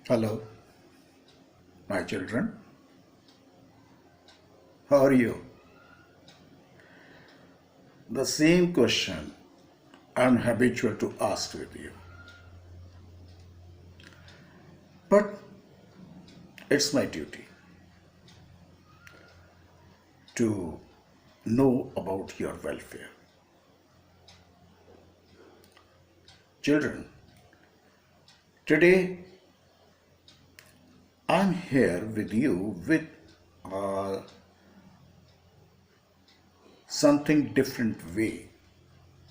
Hello, my children. How are you? The same question I'm habitual to ask with you. But it's my duty to know about your welfare. Children, today I'm here with you with uh, something different way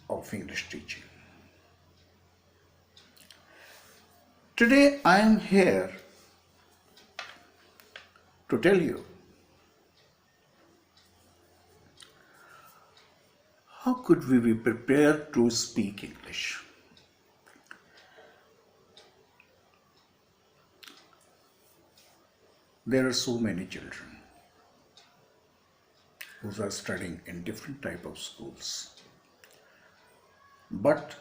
of English teaching. Today I am here to tell you how could we be prepared to speak English. There are so many children who are studying in different type of schools, but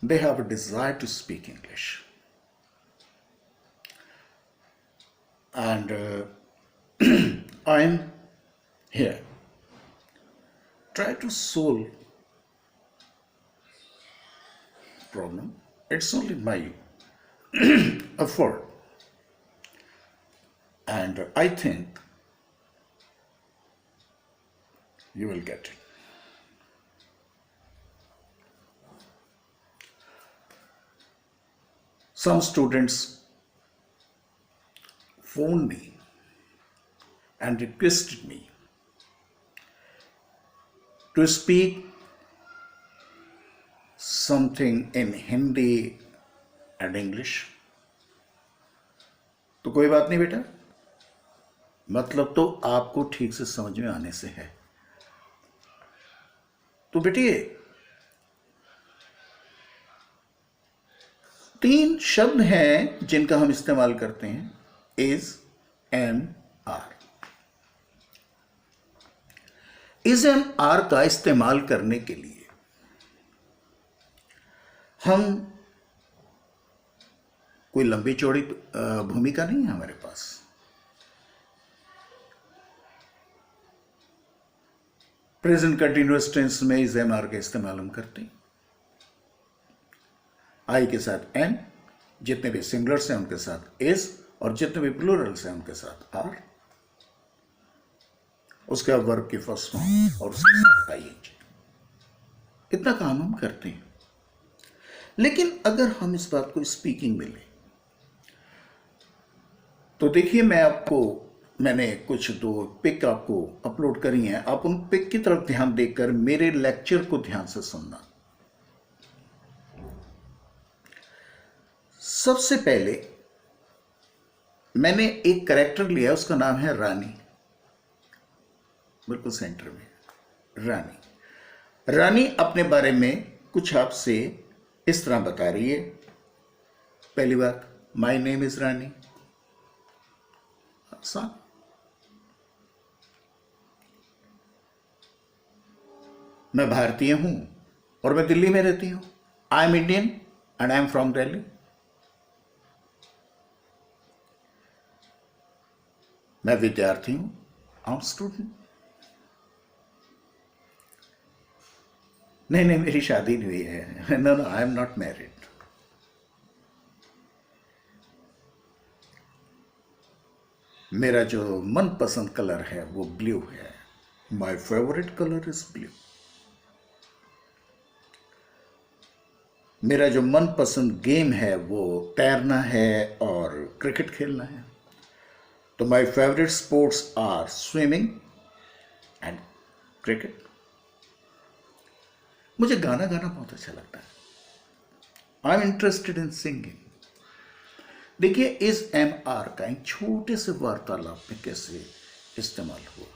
they have a desire to speak English, and I'm here try to solve problem. It's only my effort, and I think you will get it. Some students phoned me and requested me to speak something in Hindi and English. तो कोई बात नहीं बेटा, मतलब तो आपको ठीक से समझ में आने से है। तो बेटे 3 शब्द हैं जिनका हम इस्तेमाल करते हैं, is, am, are. Is am are का इस्तेमाल करने के लिए हम कोई लंबी चौड़ी भूमिका नहीं है हमारे पास। प्रेजेंट कंटिन्यूअस टेंस में इज एम आर का इस्तेमाल हम करते हैं। आई के साथ एम, जितने भी सिंगुलर्स हैं उनके साथ इज, और जितने भी प्लूरल्स हैं उनके साथ आर। उसके बाद वर्ब की फर्स्ट फॉर्म और उसके साथ आईएनजी। इतना काम हम करते हैं। लेकिन अगर हम इस बात को स्पीकिंग में लें तो देखिए, मैंने कुछ 2 पिक आपको अपलोड करी हैं। आप उन पिक की तरफ ध्यान देकर मेरे लेक्चर को ध्यान से सुनना। सबसे पहले मैंने एक कैरेक्टर लिया, उसका नाम है रानी। बिल्कुल सेंटर में रानी। रानी अपने बारे में कुछ आपसे इस तरह बता रही है। पहली बात, माय नेम इज रानी। आसान। मैं भारतीय हूं और मैं दिल्ली में रहती हूं। I am Indian and I am from Delhi. मैं विद्यार्थी हूं, आई एम स्टूडेंट। नहीं, मेरी शादी नहीं हुई है। No, I am not married. मेरा जो मनपसंद कलर है वो ब्लू है। My favourite colour is blue. मेरा जो मनपसंद गेम है वो तैरना है और क्रिकेट खेलना है। तो my favourite sports are swimming and cricket. मुझे गाना गाना बहुत अच्छा लगता है। I am interested in singing. देखिए, इज एम आर का एक छोटे से वार्तालाप में कैसे इस्तेमाल हुआ।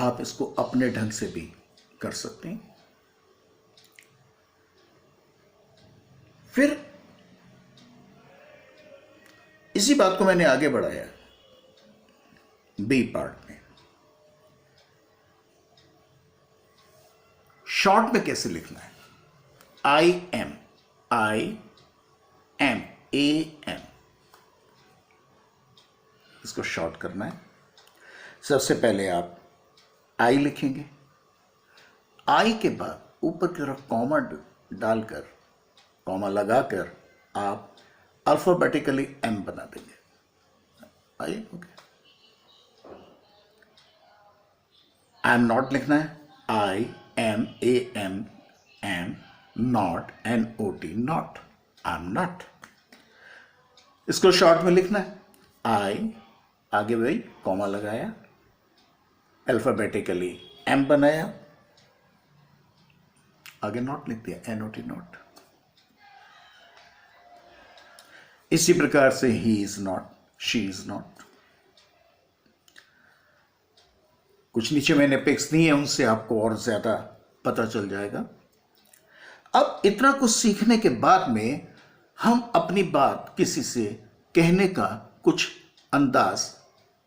आप इसको अपने ढंग से भी कर सकते हैं। फिर इसी बात को मैंने आगे बढ़ाया बी पार्ट में। शॉर्ट में कैसे लिखना है। आई एम, IM, AM, इसको शॉर्ट करना है। सबसे पहले आप आई लिखेंगे, आई के बाद ऊपर की तरफ कॉमा डालकर, कॉमा लगाकर आप अल्फाबेटिकली एम बना देंगे। I, okay. I am not लिखना है, IMAM, am, not, NOT, not, I am not. इसको शॉर्ट में लिखना है, आई, आगे वही कॉमा लगाया, अल्फाबेटिकली एम बनाया, आगे नॉट लिख दिया, NOT, नॉट। इसी प्रकार से he is not, she is not. कुछ नीचे मैंने पिक्स दी है, उनसे आपको और ज्यादा पता चल जाएगा। अब इतना कुछ सीखने के बाद में हम अपनी बात किसी से कहने का कुछ अंदाज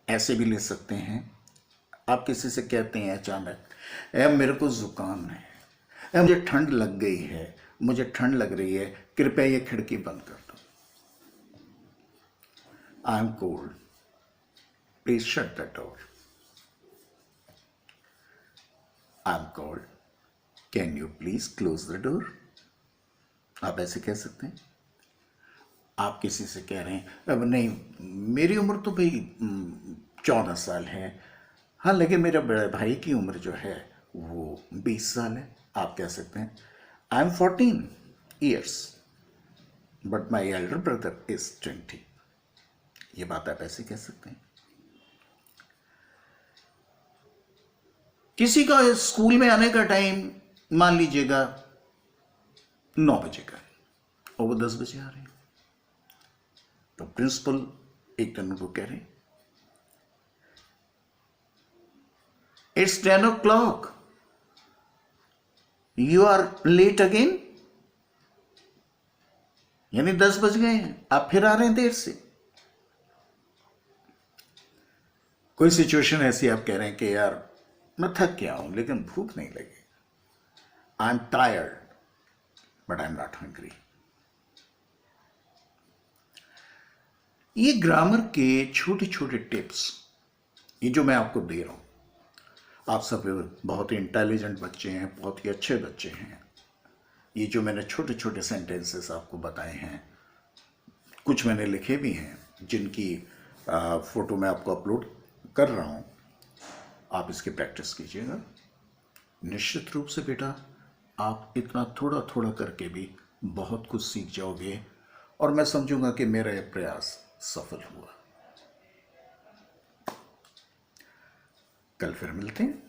ऐसे भी ले सकते हैं। आप किसी से कहते हैं अचानक, मेरे को जुकाम है, मुझे ठंड लग गई है, मुझे ठंड लग रही है, कृपया ये खिड़की बंद कर दो। I am cold, please shut the door. I am cold, can you please close the door. आप ऐसे कह सकते हैं। आप किसी से कह रहे हैं, अब नहीं, मेरी उम्र तो भाई 14 साल है, हाँ, लेकिन मेरे बड़े भाई की उम्र जो है वो 20 साल है। आप कह सकते हैं, I am 14 years, but my elder brother is 20। ये बात आप ऐसे कह सकते हैं। किसी का स्कूल में आने का टाइम मान लीजिएगा 9 बजे का और वो 10 बजे आ रहे हैं, तो प्रिंसिपल एक दिन उनको कह रहे, it's 10 o'clock, you are late again, यानी 10 बज गए हैं, आप फिर आ रहे हैं देर से। कोई सिचुएशन ऐसी आप कह रहे हैं कि यार मैं थक गया हूं लेकिन भूख नहीं लगी, I am tired but I am not hungry. ये ग्रामर के छोटे छोटे टिप्स, ये जो मैं आपको दे रहा हूं, आप सब बहुत ही इंटेलिजेंट बच्चे हैं, बहुत ही अच्छे बच्चे हैं। ये जो मैंने छोटे छोटे सेंटेंसेस आपको बताए हैं, कुछ मैंने लिखे भी हैं, जिनकी फोटो मैं आपको अपलोड कर रहा हूं। आप इसकी प्रैक्टिस कीजिएगा। निश्चित रूप से बेटा, आप इतना थोड़ा थोड़ा करके भी बहुत कुछ सीख जाओगे और मैं समझूंगा कि मेरा यह प्रयास सफल हुआ। कल फिर मिलते हैं।